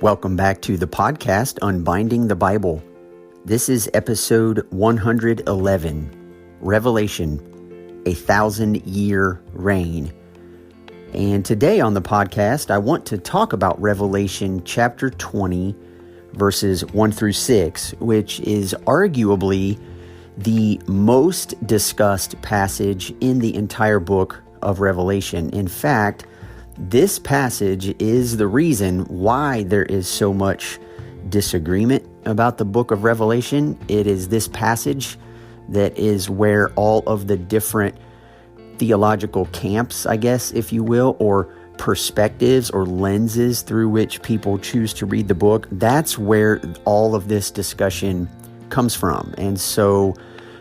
Welcome back to the podcast, Unbinding the Bible. This is episode 111, Revelation, a 1,000-year reign. And today on the podcast, I want to talk about Revelation chapter 20, verses 1 through 6, which is arguably the most discussed passage in the entire book of Revelation. In fact, this passage is the reason why there is so much disagreement about the book of Revelation. It is this passage that is where all of the different theological camps, I guess, if you will, or perspectives or lenses through which people choose to read the book, that's where all of this discussion comes from. And so,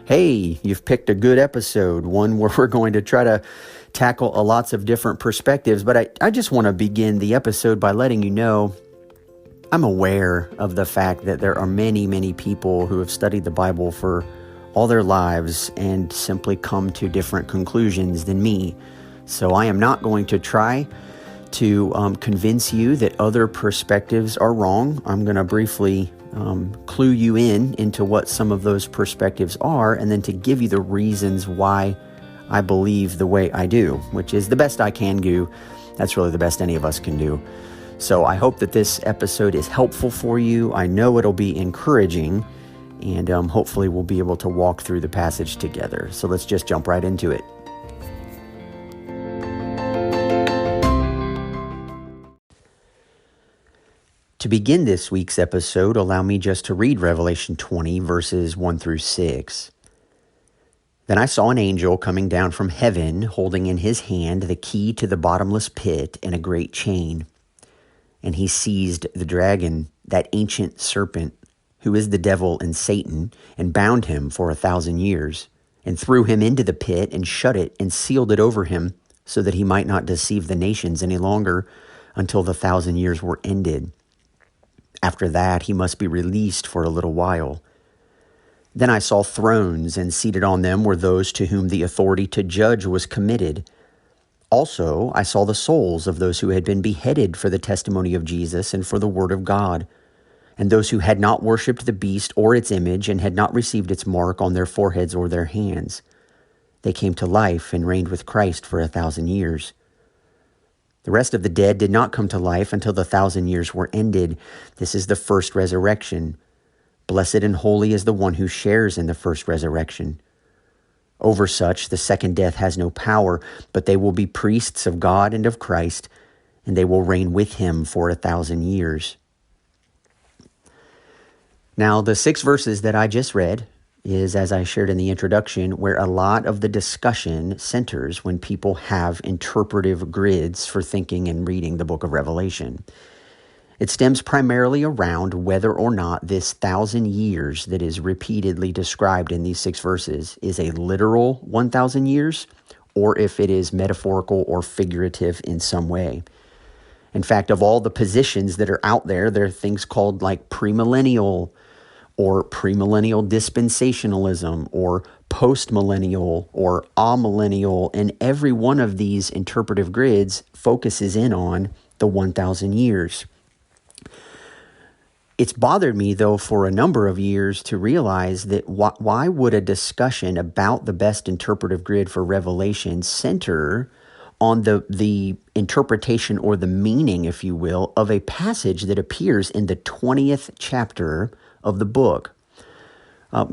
hey, you've picked a good episode, one where we're going to try to tackle lots of different perspectives. But I just want to begin the episode by letting you know I'm aware of the fact that there are many, many people who have studied the Bible for all their lives and simply come to different conclusions than me. So I am not going to try to convince you that other perspectives are wrong. I'm going to briefly clue you into what some of those perspectives are, and then to give you the reasons why I believe the way I do, which is the best I can do. That's really the best any of us can do. So I hope that this episode is helpful for you. I know it'll be encouraging, and hopefully we'll be able to walk through the passage together. So let's just jump right into it. To begin this week's episode, allow me just to read Revelation 20, verses 1 through 6. Then I saw an angel coming down from heaven, holding in his hand the key to the bottomless pit and a great chain. And he seized the dragon, that ancient serpent, who is the devil and Satan, and bound him for 1,000 years, and threw him into the pit and shut it and sealed it over him, so that he might not deceive the nations any longer until the 1,000 years were ended. After that, he must be released for a little while. Then I saw thrones, and seated on them were those to whom the authority to judge was committed. Also, I saw the souls of those who had been beheaded for the testimony of Jesus and for the word of God, and those who had not worshipped the beast or its image and had not received its mark on their foreheads or their hands. They came to life and reigned with Christ for 1,000 years. The rest of the dead did not come to life until the 1,000 years were ended. This is the first resurrection. Blessed and holy is the one who shares in the first resurrection. Over such, the second death has no power, but they will be priests of God and of Christ, and they will reign with him for 1,000 years. Now, the 6 verses that I just read is, as I shared in the introduction, where a lot of the discussion centers when people have interpretive grids for thinking and reading the book of Revelation. It stems primarily around whether or not this 1,000 years that is repeatedly described in these 6 verses is a literal 1,000 years, or if it is metaphorical or figurative in some way. In fact, of all the positions that are out there, there are things called like premillennial or premillennial dispensationalism or postmillennial or amillennial, and every one of these interpretive grids focuses in on the 1,000 years. It's bothered me, though, for a number of years to realize that why would a discussion about the best interpretive grid for Revelation center on the interpretation or the meaning, if you will, of a passage that appears in the 20th chapter of the book?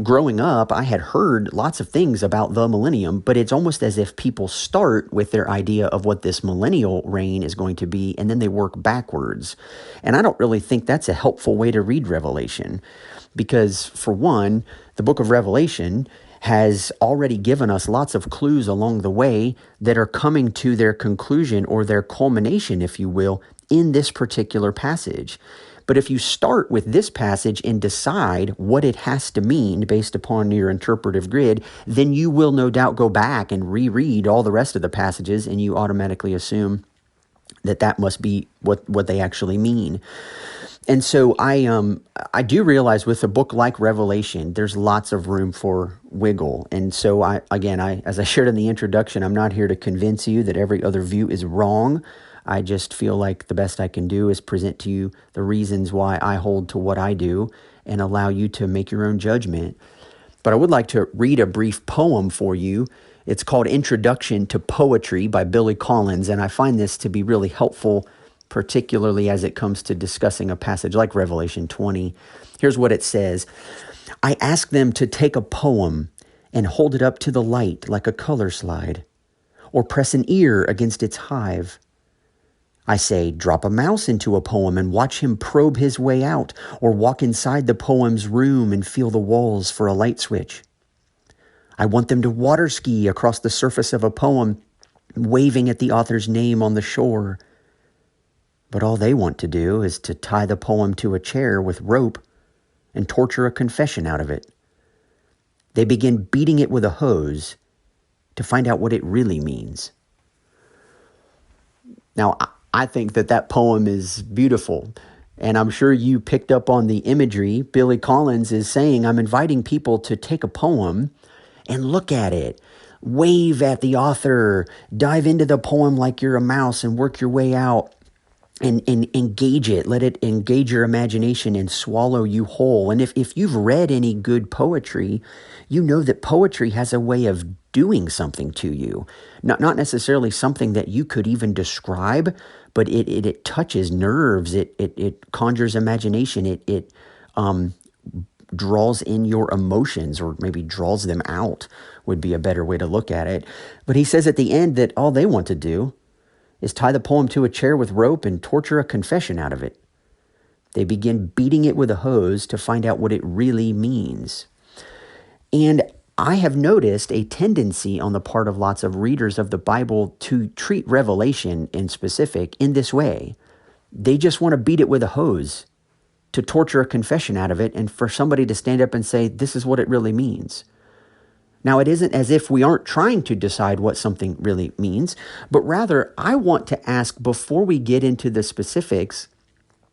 Growing up, I had heard lots of things about the millennium, but it's almost as if people start with their idea of what this millennial reign is going to be, and then they work backwards. And I don't really think that's a helpful way to read Revelation, because for one, the book of Revelation has already given us lots of clues along the way that are coming to their conclusion or their culmination, if you will, in this particular passage. But if you start with this passage and decide what it has to mean based upon your interpretive grid, then you will no doubt go back and reread all the rest of the passages, and you automatically assume that that must be what they actually mean. And so I do realize with a book like Revelation, there's lots of room for wiggle. And so as I shared in the introduction, I'm not here to convince you that every other view is wrong. I just feel like the best I can do is present to you the reasons why I hold to what I do and allow you to make your own judgment. But I would like to read a brief poem for you. It's called Introduction to Poetry by Billy Collins, and I find this to be really helpful, particularly as it comes to discussing a passage like Revelation 20. Here's what it says. I ask them to take a poem and hold it up to the light like a color slide, or press an ear against its hive. I say, drop a mouse into a poem and watch him probe his way out, or walk inside the poem's room and feel the walls for a light switch. I want them to water ski across the surface of a poem, waving at the author's name on the shore. But all they want to do is to tie the poem to a chair with rope and torture a confession out of it. They begin beating it with a hose to find out what it really means. Now, I think that poem is beautiful, and I'm sure you picked up on the imagery. Billy Collins is saying, I'm inviting people to take a poem and look at it, wave at the author, dive into the poem like you're a mouse and work your way out. And engage it. Let it engage your imagination and swallow you whole. And if you've read any good poetry, you know that poetry has a way of doing something to you. Not necessarily something that you could even describe, but it touches nerves. It conjures imagination. It draws in your emotions, or maybe draws them out would be a better way to look at it. But he says at the end that all they want to do is tie the poem to a chair with rope and torture a confession out of it. They begin beating it with a hose to find out what it really means. And I have noticed a tendency on the part of lots of readers of the Bible to treat Revelation in specific in this way. They just want to beat it with a hose to torture a confession out of it, and for somebody to stand up and say, this is what it really means. Now, it isn't as if we aren't trying to decide what something really means, but rather I want to ask, before we get into the specifics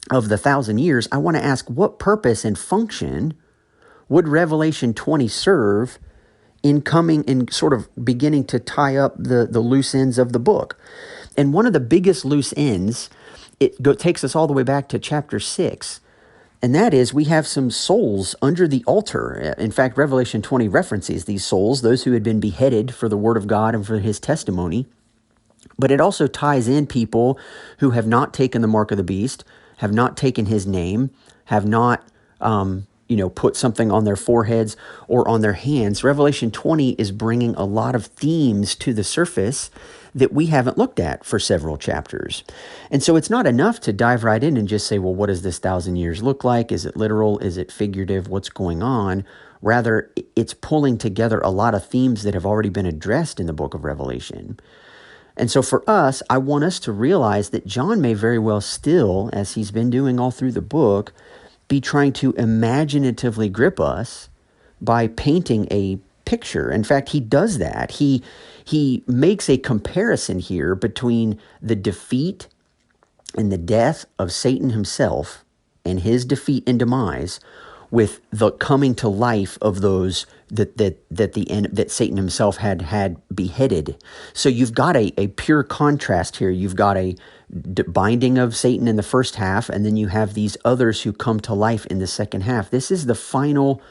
of the 1,000 years, I want to ask, what purpose and function would Revelation 20 serve in coming and sort of beginning to tie up the loose ends of the book? And one of the biggest loose ends, takes us all the way back to chapter 6. And that is, we have some souls under the altar. In fact, Revelation 20 references these souls, those who had been beheaded for the word of God and for his testimony. But it also ties in people who have not taken the mark of the beast, have not taken his name, have not put something on their foreheads or on their hands. Revelation 20 is bringing a lot of themes to the surface that we haven't looked at for several chapters. And so it's not enough to dive right in and just say, well, what does this 1,000 years look like? Is it literal? Is it figurative? What's going on? Rather, it's pulling together a lot of themes that have already been addressed in the book of Revelation. And so for us, I want us to realize that John may very well still, as he's been doing all through the book, be trying to imaginatively grip us by painting a picture. In fact, he does that. He makes a comparison here between the defeat and the death of Satan himself and his defeat and demise with the coming to life of those that Satan himself had beheaded. So you've got a pure contrast here. You've got a binding of Satan in the first half, and then you have these others who come to life in the second half. This is the final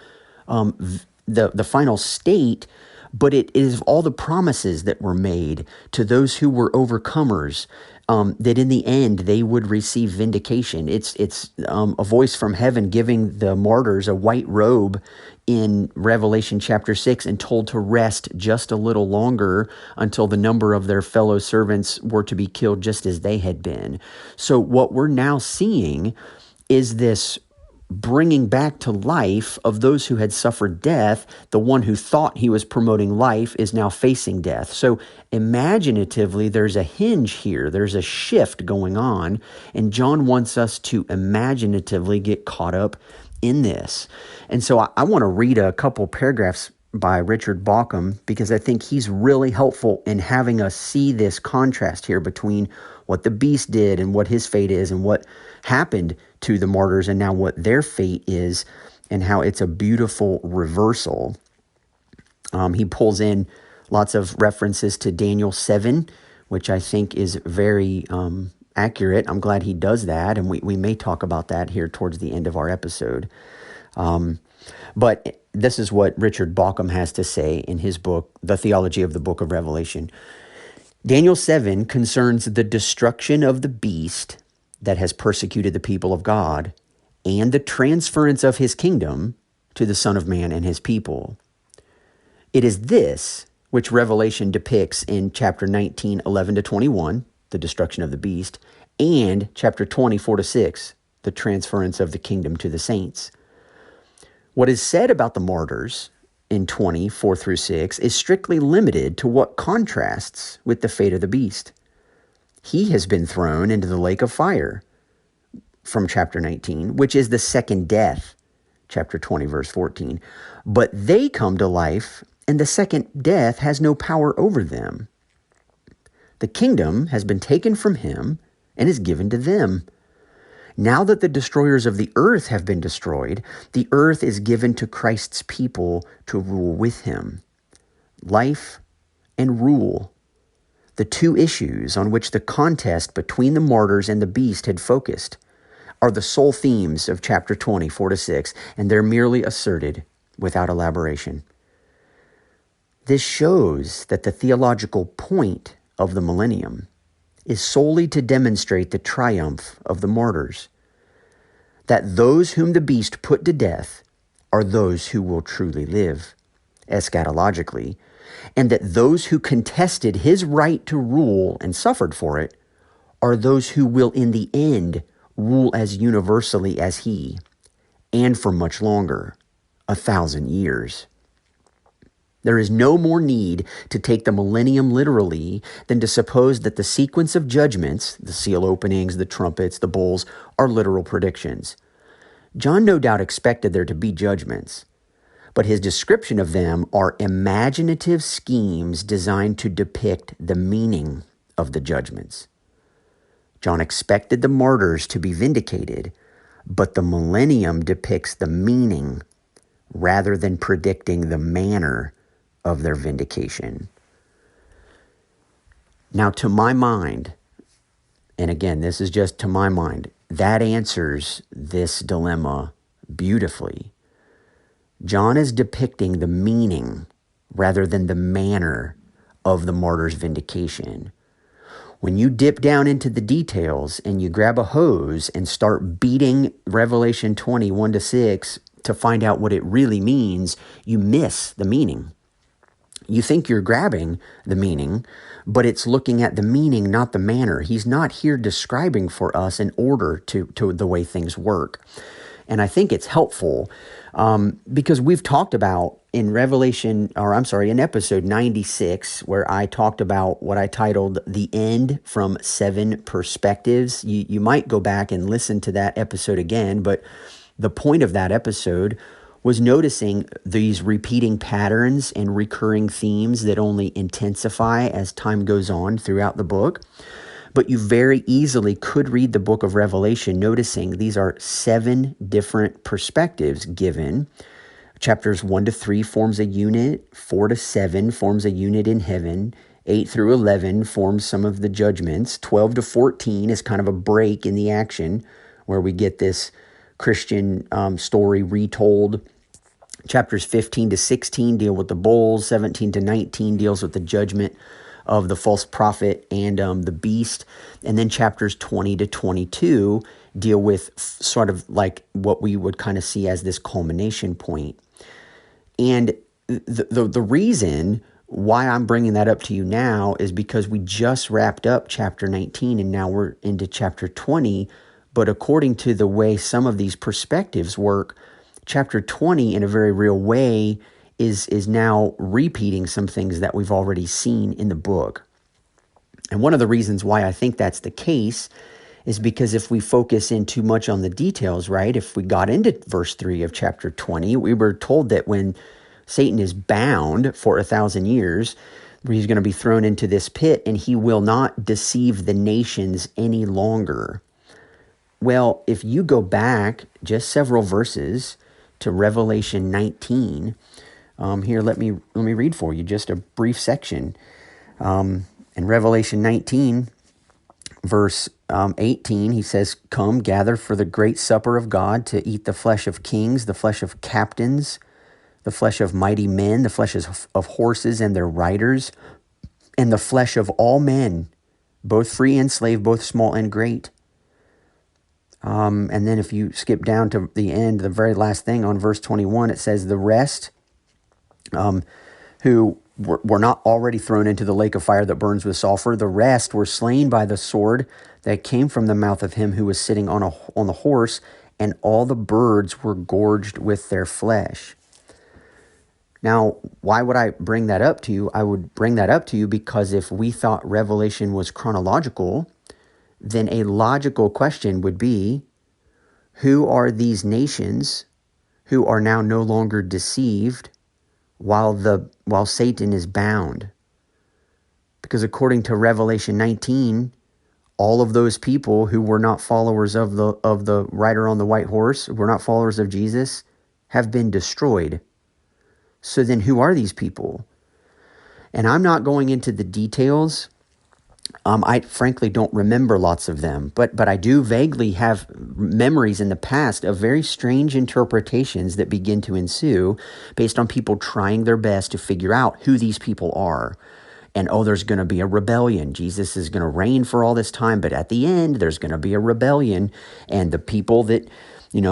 the final state, but it is all the promises that were made to those who were overcomers, that in the end they would receive vindication. It's a voice from heaven giving the martyrs a white robe in Revelation chapter 6 and told to rest just a little longer until the number of their fellow servants were to be killed just as they had been. So what we're now seeing is this bringing back to life of those who had suffered death. The one who thought he was promoting life is now facing death. So imaginatively, there's a hinge here. There's a shift going on, and John wants us to imaginatively get caught up in this. And so I want to read a couple paragraphs by Richard Bauckham, because I think he's really helpful in having us see this contrast here between what the beast did and what his fate is, and what happened to the martyrs and now what their fate is, and how it's a beautiful reversal. He pulls in lots of references to Daniel 7, which I think is very accurate. I'm glad he does that, and we may talk about that here towards the end of our episode. But this is what Richard Bauckham has to say in his book, The Theology of the Book of Revelation. Daniel 7 concerns the destruction of the beast that has persecuted the people of God and the transference of his kingdom to the Son of Man and his people. It is this which Revelation depicts in chapter 19, 11 to 21, the destruction of the beast, and chapter 20, 4 to 6, the transference of the kingdom to the saints. What is said about the martyrs in 20, 4 through 6 is strictly limited to what contrasts with the fate of the beast. He has been thrown into the lake of fire from chapter 19, which is the second death, chapter 20, verse 14. But they come to life, and the second death has no power over them. The kingdom has been taken from him and is given to them. Now that the destroyers of the earth have been destroyed, the earth is given to Christ's people to rule with him. Life and rule, the two issues on which the contest between the martyrs and the beast had focused, are the sole themes of chapter 20, 4 to 6, and they're merely asserted without elaboration. This shows that the theological point of the millennium is solely to demonstrate the triumph of the martyrs, that those whom the beast put to death are those who will truly live, eschatologically, and that those who contested his right to rule and suffered for it are those who will in the end rule as universally as he, and for much longer, 1,000 years. There is no more need to take the millennium literally than to suppose that the sequence of judgments, the seal openings, the trumpets, the bowls, are literal predictions. John no doubt expected there to be judgments, but his description of them are imaginative schemes designed to depict the meaning of the judgments. John expected the martyrs to be vindicated, but the millennium depicts the meaning rather than predicting the manner of their vindication. Now, to my mind, and again, this is just to my mind, that answers this dilemma beautifully. John is depicting the meaning rather than the manner of the martyr's vindication. When you dip down into the details and you grab a hose and start beating Revelation 20, 1 to 6 to find out what it really means, you miss the meaning. You think you're grabbing the meaning, but it's looking at the meaning, not the manner. He's not here describing for us an order to the way things work. And I think it's helpful because we've talked about in in episode 96, where I talked about what I titled The End from 7 Perspectives. You might go back and listen to that episode again, but the point of that episode was noticing these repeating patterns and recurring themes that only intensify as time goes on throughout the book. But you very easily could read the book of Revelation noticing these are 7 different perspectives given. Chapters 1 to 3 forms a unit, 4 to 7 forms a unit in heaven, 8 through 11 forms some of the judgments, 12 to 14 is kind of a break in the action where we get this Christian story retold. Chapters 15 to 16 deal with the bowls, 17 to 19 deals with the judgment of the false prophet and the beast. And then chapters 20 to 22 deal with sort of like what we would kind of see as this culmination point. And the reason why I'm bringing that up to you now is because we just wrapped up chapter 19 and now we're into chapter 20. But according to the way some of these perspectives work, chapter 20 in a very real way is now repeating some things that we've already seen in the book. And one of the reasons why I think that's the case is because if we focus in too much on the details, right? If we got into verse 3 of chapter 20, we were told that when Satan is bound for 1,000 years, he's going to be thrown into this pit and he will not deceive the nations any longer. Well, if you go back just several verses to Revelation 19, here, let me read for you just a brief section. In Revelation 19, verse 18, he says, "Come, gather for the great supper of God, to eat the flesh of kings, the flesh of captains, the flesh of mighty men, the flesh of horses and their riders, and the flesh of all men, both free and slave, both small and great." And then if you skip down to the end, the very last thing on verse 21, it says, "The rest who were not already thrown into the lake of fire that burns with sulfur, the rest were slain by the sword that came from the mouth of him who was sitting on the horse, and all the birds were gorged with their flesh." Now, why would I bring that up to you? I would bring that up to you because if we thought Revelation was chronological, then a logical question would be, who are these nations who are now no longer deceived while Satan is bound? Because according to Revelation 19, all of those people who were not followers of the rider on the white horse, were not followers of Jesus, have been destroyed. So then who are these people? And I'm not going into the details. I frankly don't remember lots of them, but I do vaguely have memories in the past of very strange interpretations that begin to ensue based on people trying their best to figure out who these people are. And, there's going to be a rebellion. Jesus is going to reign for all this time, but at the end, there's going to be a rebellion. And the people that,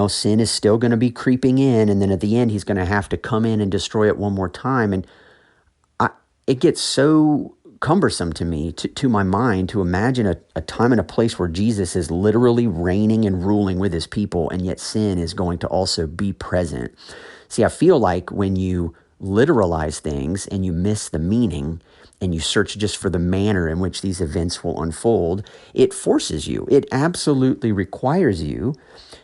sin is still going to be creeping in. And then at the end, he's going to have to come in and destroy it one more time. And it gets so cumbersome to me, to my mind, to imagine a time and a place where Jesus is literally reigning and ruling with his people, and yet sin is going to also be present. See, I feel like when you literalize things and you miss the meaning and you search just for the manner in which these events will unfold, it forces you, it absolutely requires you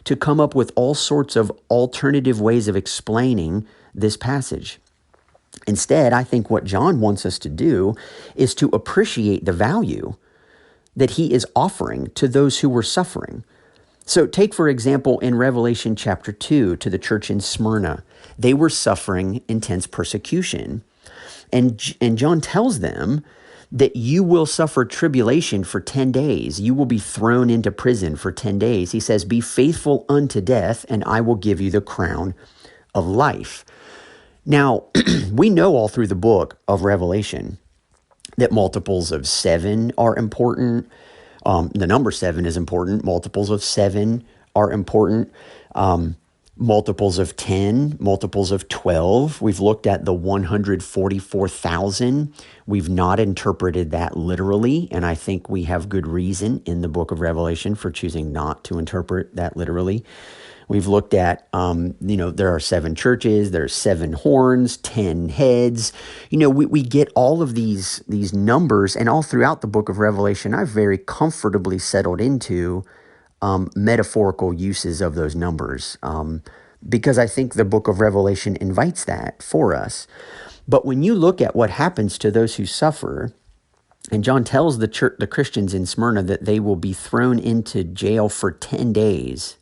to come up with all sorts of alternative ways of explaining this passage. Instead, I think what John wants us to do is to appreciate the value that he is offering to those who were suffering. So take, for example, in Revelation chapter 2, to the church in Smyrna, they were suffering intense persecution. And John tells them that you will suffer tribulation for 10 days. You will be thrown into prison for 10 days. He says, "Be faithful unto death, and I will give you the crown of life." Now, we know all through the book of Revelation that multiples of 7 are important. The number 7 is important. Multiples of 7 are important. Multiples of 10, multiples of 12. We've looked at the 144,000. We've not interpreted that literally, and I think we have good reason in the book of Revelation for choosing not to interpret that literally. We've looked at, there are 7 churches, there's 7 horns, 10 heads. We get all of these numbers, and all throughout the book of Revelation, I've very comfortably settled into metaphorical uses of those numbers, because I think the book of Revelation invites that for us. But when you look at what happens to those who suffer, and John tells the Christians in Smyrna that they will be thrown into jail for 10 days,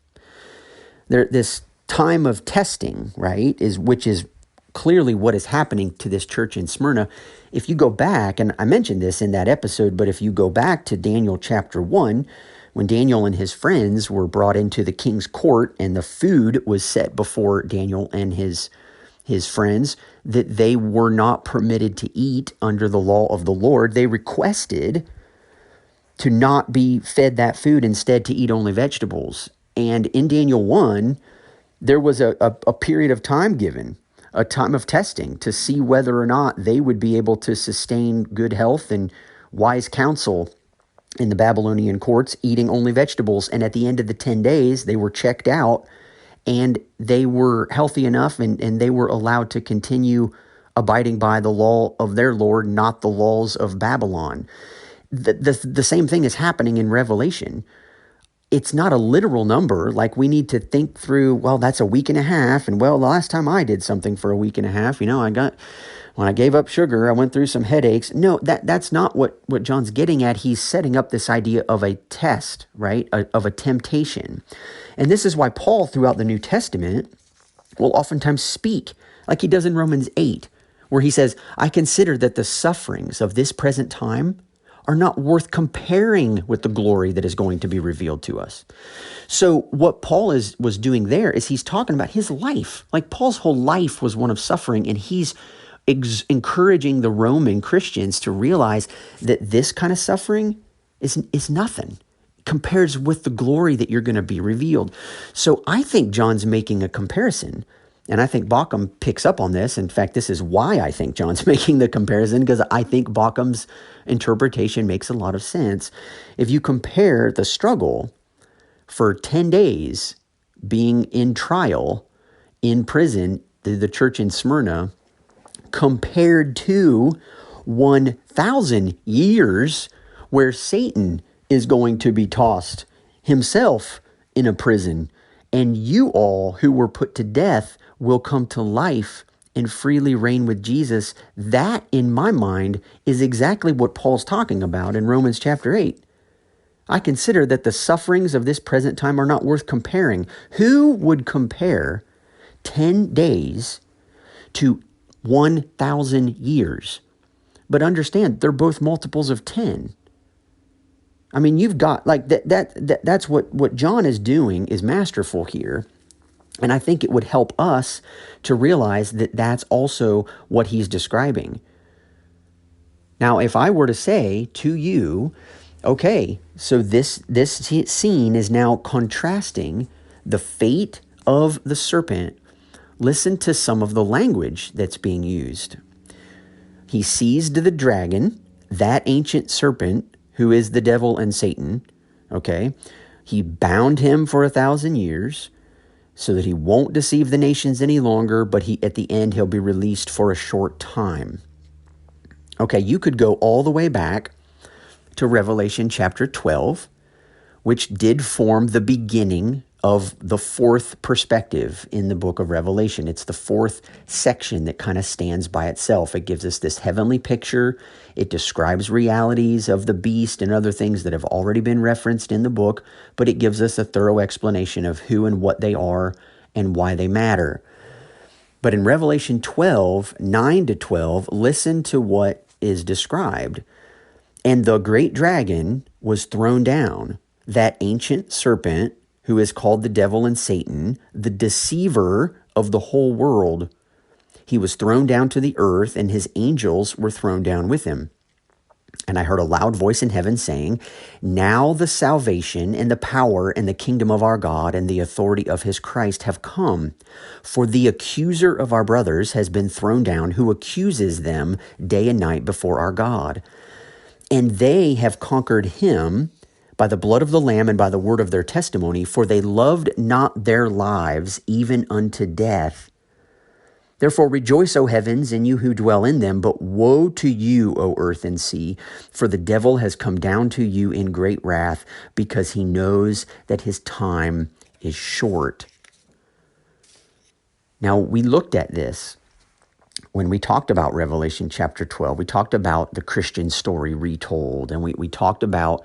this time of testing, right, which is clearly what is happening to this church in Smyrna. If you go back, and I mentioned this in that episode, but if you go back to Daniel chapter 1, when Daniel and his friends were brought into the king's court and the food was set before Daniel and his friends that they were not permitted to eat under the law of the Lord, they requested to not be fed that food, instead to eat only vegetables. And in Daniel 1, there was a period of time given, a time of testing to see whether or not they would be able to sustain good health and wise counsel in the Babylonian courts, eating only vegetables. And at the end of the 10 days, they were checked out and they were healthy enough and they were allowed to continue abiding by the law of their Lord, not the laws of Babylon. The same thing is happening in Revelation. It's not a literal number. Like, we need to think through, well, that's a week and a half. And well, the last time I did something for a week and a half, when I gave up sugar, I went through some headaches. No, that's not what John's getting at. He's setting up this idea of a test, right? Of a temptation. And this is why Paul, throughout the New Testament, will oftentimes speak like he does in Romans 8, where he says, "I consider that the sufferings of this present time are not worth comparing with the glory that is going to be revealed to us. So what Paul was doing there is he's talking about his life. Like Paul's whole life was one of suffering, and he's encouraging the Roman Christians to realize that this kind of suffering is nothing compares with the glory that you're going to be revealed. So I think John's making a comparison, and I think Bauckham picks up on this. In fact, this is why I think John's making the comparison, because I think Bauckham's interpretation makes a lot of sense. If you compare the struggle for 10 days being in trial, in prison, the church in Smyrna, compared to 1,000 years where Satan is going to be tossed himself in a prison, and you all who were put to death will come to life and freely reign with Jesus. That, in my mind, is exactly what Paul's talking about in Romans chapter 8. I consider that the sufferings of this present time are not worth comparing. Who would compare 10 days to 1,000 years? But understand, they're both multiples of 10. I mean, you've got like that's what John is doing is masterful here. And I think it would help us to realize that that's also what he's describing. Now, if I were to say to you, okay, so this scene is now contrasting the fate of the serpent. Listen to some of the language that's being used. He seized the dragon, that ancient serpent, who is the devil and Satan, okay? He bound him for 1,000 years so that he won't deceive the nations any longer, but at the end he'll be released for a short time. Okay, you could go all the way back to Revelation chapter 12, which did form the beginning of the fourth perspective in the book of Revelation. It's the fourth section that kind of stands by itself. It gives us this heavenly picture. It describes realities of the beast and other things that have already been referenced in the book, but it gives us a thorough explanation of who and what they are and why they matter. But in Revelation 12, 9 to 12, listen to what is described. And the great dragon was thrown down, that ancient serpent who is called the devil and Satan, the deceiver of the whole world. He was thrown down to the earth, and his angels were thrown down with him. And I heard a loud voice in heaven saying, "Now the salvation and the power and the kingdom of our God and the authority of his Christ have come. For the accuser of our brothers has been thrown down, who accuses them day and night before our God. And they have conquered him by the blood of the Lamb and by the word of their testimony, for they loved not their lives even unto death. Therefore rejoice, O heavens, and you who dwell in them, but woe to you, O earth and sea, for the devil has come down to you in great wrath, because he knows that his time is short." Now, we looked at this when we talked about Revelation chapter 12. We talked about the Christian story retold, and we talked about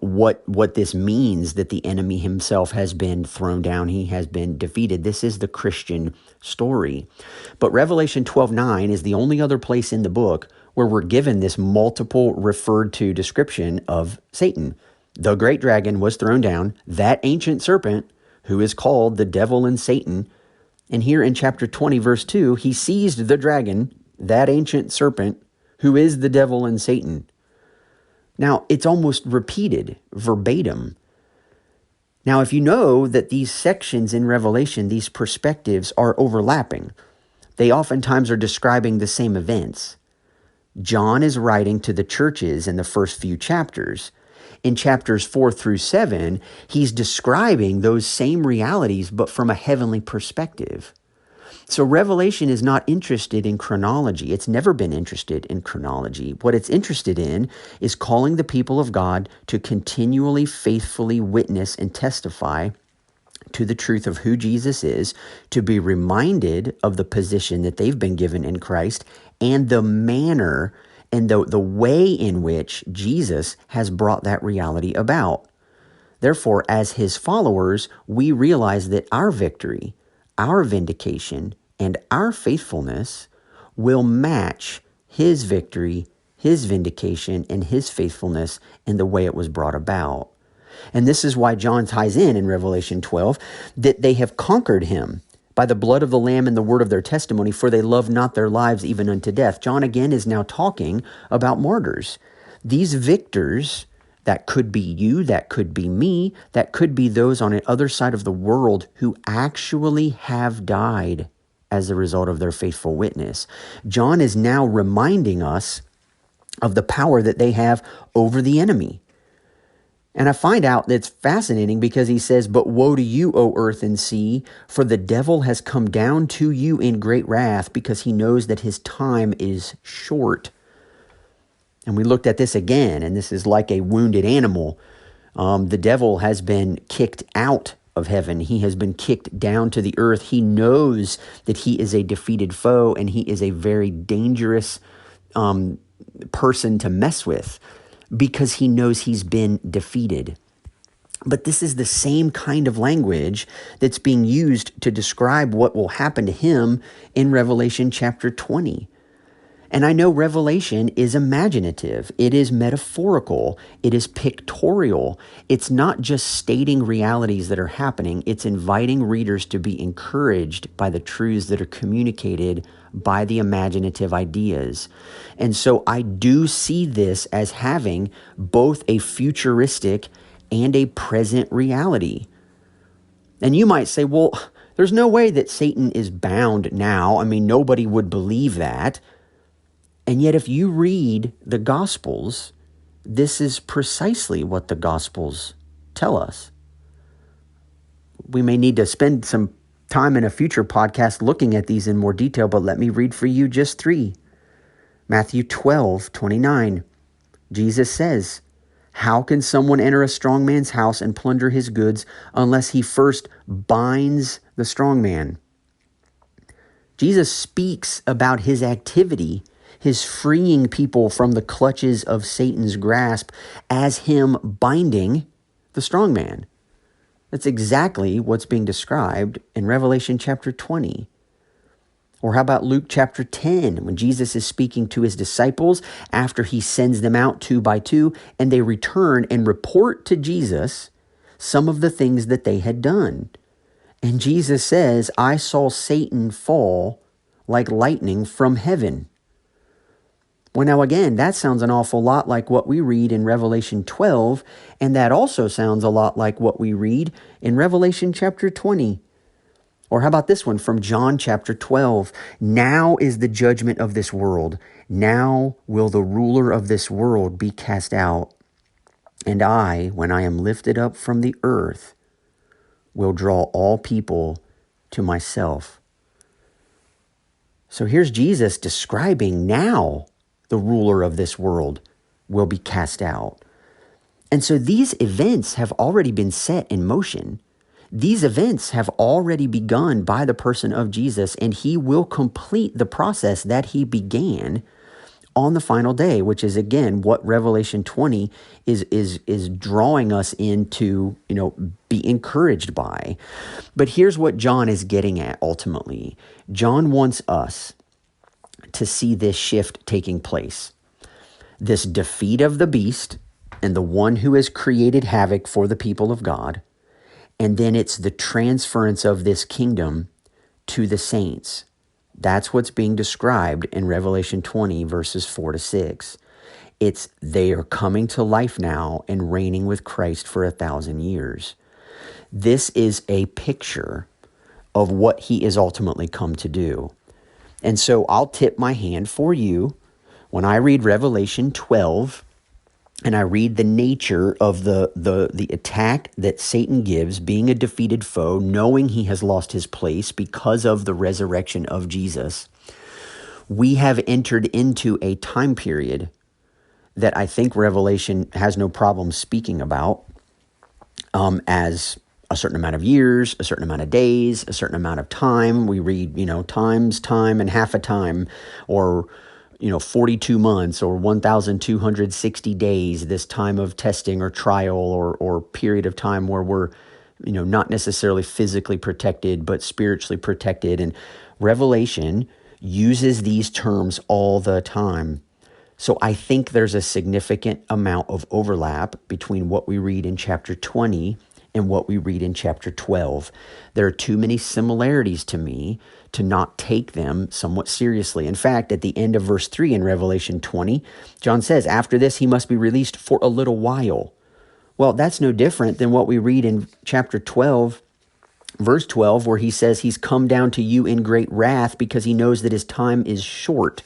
what this means, that the enemy himself has been thrown down, he has been defeated. This is the Christian story. But Revelation 12:9 is the only other place in the book where we're given this multiple referred to description of Satan. The great dragon was thrown down, that ancient serpent who is called the devil and Satan. And here in chapter 20, verse 2, he seized the dragon, that ancient serpent who is the devil and Satan. Now, it's almost repeated verbatim. Now, if you know that these sections in Revelation, these perspectives are overlapping, they oftentimes are describing the same events. John is writing to the churches in the first few chapters. In chapters 4 through 7, he's describing those same realities, but from a heavenly perspective. So Revelation is not interested in chronology. It's never been interested in chronology. What it's interested in is calling the people of God to continually, faithfully witness and testify to the truth of who Jesus is, to be reminded of the position that they've been given in Christ, and the manner and the way in which Jesus has brought that reality about. Therefore, as his followers, we realize that our victory, our vindication, and our faithfulness will match his victory, his vindication and his faithfulness in the way it was brought about. And this is why John ties in Revelation 12, that they have conquered him by the blood of the Lamb and the word of their testimony, for they love not their lives even unto death. John again is now talking about martyrs. These victors, that could be you, that could be me, that could be those on the other side of the world who actually have died as a result of their faithful witness. John is now reminding us of the power that they have over the enemy. And I find out that's fascinating because he says, "But woe to you, O earth and sea, for the devil has come down to you in great wrath, because he knows that his time is short." And we looked at this again, and this is like a wounded animal. The devil has been kicked out of heaven. He has been kicked down to the earth. He knows that he is a defeated foe, and he is a very dangerous person to mess with, because he knows he's been defeated. But this is the same kind of language that's being used to describe what will happen to him in Revelation chapter 20. And I know Revelation is imaginative, it is metaphorical, it is pictorial. It's not just stating realities that are happening, it's inviting readers to be encouraged by the truths that are communicated by the imaginative ideas. And so I do see this as having both a futuristic and a present reality. And you might say, well, there's no way that Satan is bound now. I mean, nobody would believe that. And yet, if you read the Gospels, this is precisely what the Gospels tell us. We may need to spend some time in a future podcast looking at these in more detail, but let me read for you just three. Matthew 12:29. Jesus says, "How can someone enter a strong man's house and plunder his goods unless he first binds the strong man?" Jesus speaks about his activity, his freeing people from the clutches of Satan's grasp, as him binding the strong man. That's exactly what's being described in Revelation chapter 20. Or how about Luke chapter 10, when Jesus is speaking to his disciples after he sends them out 2 by 2, and they return and report to Jesus some of the things that they had done. And Jesus says, "I saw Satan fall like lightning from heaven." Well, now again, that sounds an awful lot like what we read in Revelation 12, and that also sounds a lot like what we read in Revelation chapter 20. Or how about this one from John chapter 12? "Now is the judgment of this world. Now will the ruler of this world be cast out. And I, when I am lifted up from the earth, will draw all people to myself." So here's Jesus describing now the ruler of this world will be cast out. And so these events have already been set in motion. These events have already begun by the person of Jesus, and he will complete the process that he began on the final day, which is, again, what Revelation 20 is drawing us into, be encouraged by. But here's what John is getting at ultimately. John wants us to see this shift taking place. This defeat of the beast and the one who has created havoc for the people of God. And then it's the transference of this kingdom to the saints. That's what's being described in Revelation 20, verses 4-6. It's they are coming to life now and reigning with Christ for 1,000 years. This is a picture of what he is ultimately come to do. And so I'll tip my hand for you when I read Revelation 12 and I read the nature of the attack that Satan gives, being a defeated foe, knowing he has lost his place because of the resurrection of Jesus. We have entered into a time period that I think Revelation has no problem speaking about as a certain amount of years, a certain amount of days, a certain amount of time. We read, times, time, and half a time, or 42 months or 1,260 days, this time of testing or trial or period of time where we're, not necessarily physically protected, but spiritually protected. And Revelation uses these terms all the time. So I think there's a significant amount of overlap between what we read in chapter 20 and what we read in chapter 12. There are too many similarities to me to not take them somewhat seriously. In fact, at the end of verse 3 in Revelation 20, John says, after this he must be released for a little while. Well, that's no different than what we read in chapter 12, verse 12, where he says he's come down to you in great wrath because he knows that his time is short.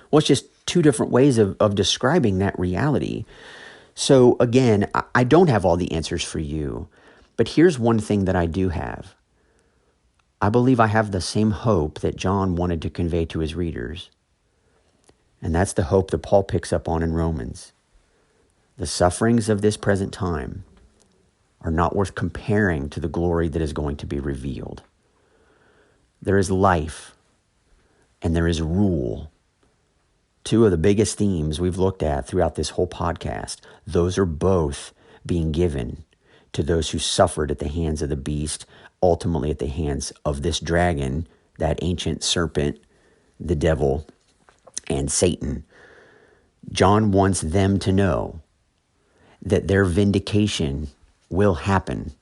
Well, it's just two different ways of describing that reality. So again, I don't have all the answers for you, but here's one thing that I do have. I believe I have the same hope that John wanted to convey to his readers. And that's the hope that Paul picks up on in Romans. The sufferings of this present time are not worth comparing to the glory that is going to be revealed. There is life and there is rule. Two of the biggest themes we've looked at throughout this whole podcast, those are both being given to those who suffered at the hands of the beast, ultimately at the hands of this dragon, that ancient serpent, the devil, and Satan. John wants them to know that their vindication will happen,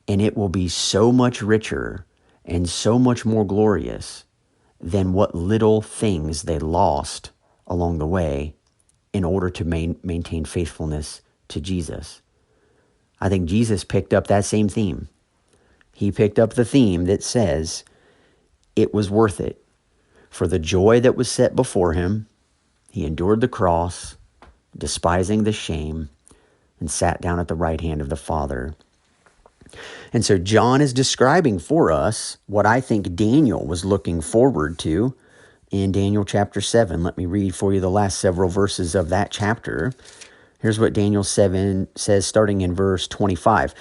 and it will be so much richer and so much more glorious than what little things they lost along the way in order to maintain faithfulness to Jesus. I think Jesus picked up that same theme. He picked up the theme that says it was worth it. For the joy that was set before him, he endured the cross, despising the shame, and sat down at the right hand of the Father. And so John is describing for us what I think Daniel was looking forward to in Daniel chapter 7. Let me read for you the last several verses of that chapter. Here's what Daniel 7 says, starting in verse 25.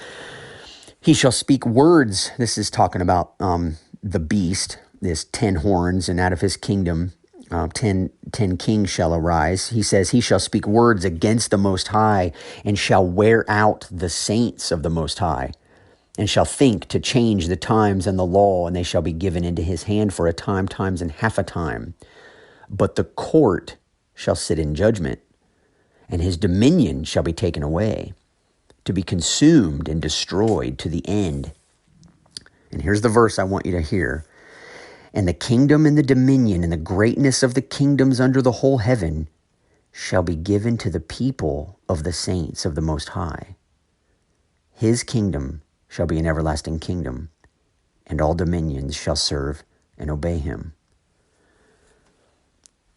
He shall speak words. This is talking about the beast, this 10 horns, and out of his kingdom 10 kings shall arise. He says, he shall speak words against the Most High, and shall wear out the saints of the Most High, and shall think to change the times and the law, and they shall be given into his hand for a time, times, and half a time. But the court shall sit in judgment, and his dominion shall be taken away, to be consumed and destroyed to the end. And here's the verse I want you to hear. And the kingdom and the dominion and the greatness of the kingdoms under the whole heaven shall be given to the people of the saints of the Most High. His kingdom shall be an everlasting kingdom, and all dominions shall serve and obey him.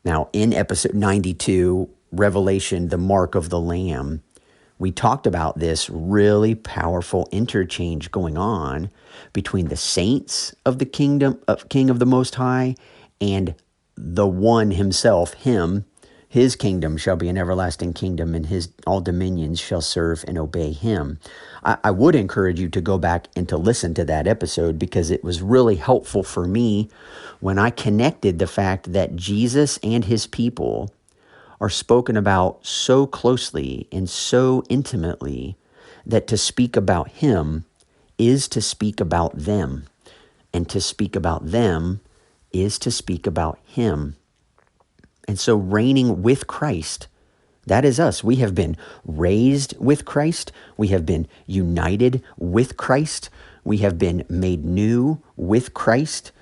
Now, in episode 92, Revelation, the mark of the Lamb, we talked about this really powerful interchange going on between the saints of the kingdom of King of the Most High and the one himself, him. His kingdom shall be an everlasting kingdom, and his all dominions shall serve and obey him. I would encourage you to go back and to listen to that episode, because it was really helpful for me when I connected the fact that Jesus and his people are spoken about so closely and so intimately that to speak about him is to speak about them, and to speak about them is to speak about him. And so reigning with Christ, that is us. We have been raised with Christ. We have been united with Christ. We have been made new with Christ.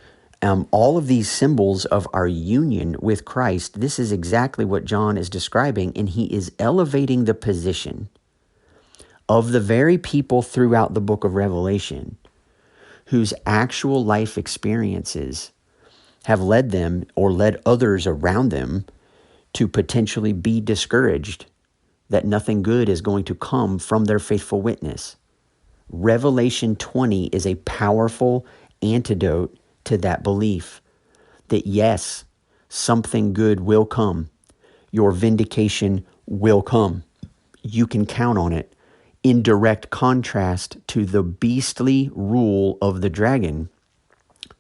All of these symbols of our union with Christ, this is exactly what John is describing, and he is elevating the position of the very people throughout the book of Revelation whose actual life experiences have led them or led others around them to potentially be discouraged that nothing good is going to come from their faithful witness. Revelation 20 is a powerful antidote to that belief that yes, something good will come. Your vindication will come. You can count on it, in direct contrast to the beastly rule of the dragon,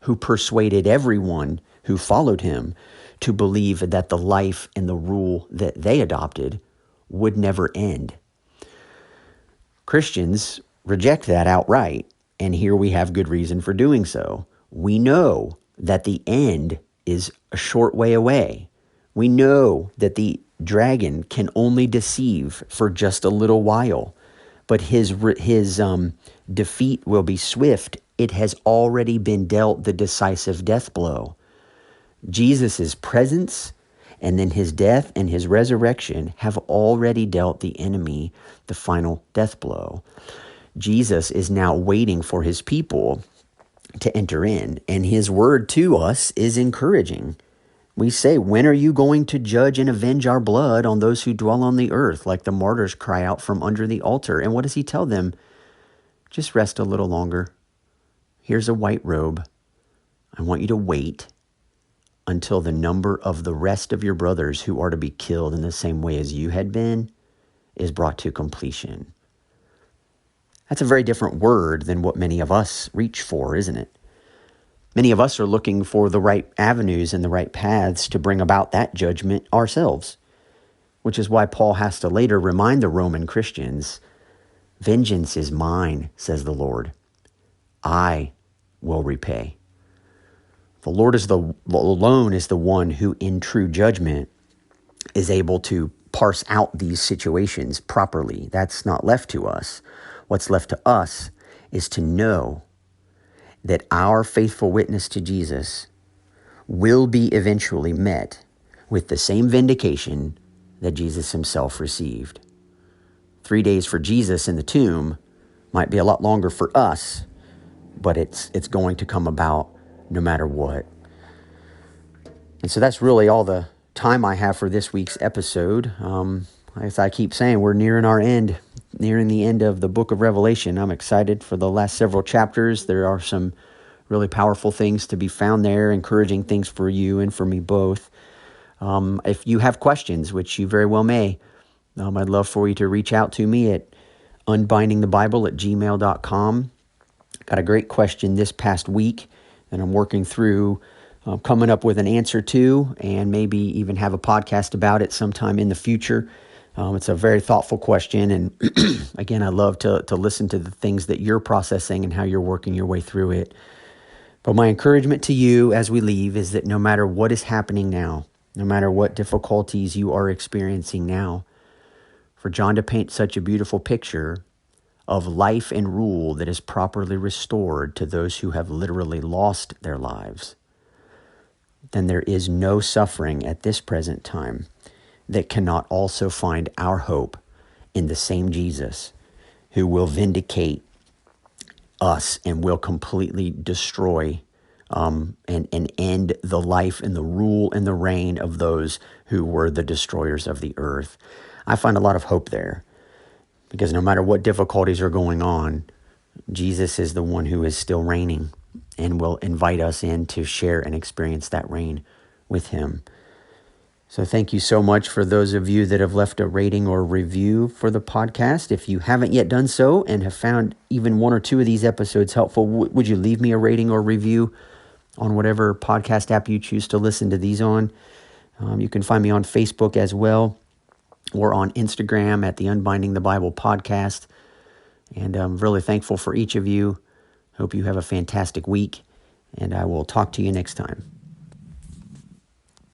who persuaded everyone who followed him to believe that the life and the rule that they adopted would never end. Christians reject that outright, and here we have good reason for doing so. We know that the end is a short way away. We know that the dragon can only deceive for just a little while, but his defeat will be swift. It has already been dealt the decisive death blow. Jesus' presence and then his death and his resurrection have already dealt the enemy the final death blow. Jesus is now waiting for his people to enter in, and his word to us is encouraging. We say, when are you going to judge and avenge our blood on those who dwell on the earth, like the martyrs cry out from under the altar? And what does he tell them? Just rest a little longer. Here's a white robe. I want you to wait until the number of the rest of your brothers who are to be killed in the same way as you had been is brought to completion. That's a very different word than what many of us reach for, isn't it? Many of us are looking for the right avenues and the right paths to bring about that judgment ourselves, which is why Paul has to later remind the Roman Christians, vengeance is mine, says the Lord. I will repay. The Lord alone is the one who, in true judgment, is able to parse out these situations properly. That's not left to us. What's left to us is to know that our faithful witness to Jesus will be eventually met with the same vindication that Jesus himself received. 3 days for Jesus in the tomb might be a lot longer for us, but it's going to come about no matter what. And so that's really all the time I have for this week's episode. As I keep saying, we're nearing the end of the book of Revelation. I'm excited for the last several chapters. There are some really powerful things to be found there, encouraging things for you and for me both. If you have questions, which you very well may, I'd love for you to reach out to me at unbindingthebible@gmail.com. Got a great question this past week that I'm working through, coming up with an answer to, and maybe even have a podcast about it sometime in the future. It's a very thoughtful question, and again, I love to listen to the things that you're processing and how you're working your way through it. But my encouragement to you as we leave is that no matter what is happening now, no matter what difficulties you are experiencing now, for John to paint such a beautiful picture of life and rule that is properly restored to those who have literally lost their lives, then there is no suffering at this present time that cannot also find our hope in the same Jesus who will vindicate us and will completely destroy and end the life and the rule and the reign of those who were the destroyers of the earth. I find a lot of hope there, because no matter what difficulties are going on, Jesus is the one who is still reigning and will invite us in to share and experience that reign with him. So thank you so much for those of you that have left a rating or review for the podcast. If you haven't yet done so and have found even one or two of these episodes helpful, would you leave me a rating or review on whatever podcast app you choose to listen to these on? You can find me on Facebook as well, or on Instagram at the Unbinding the Bible podcast. And I'm really thankful for each of you. Hope you have a fantastic week, and I will talk to you next time.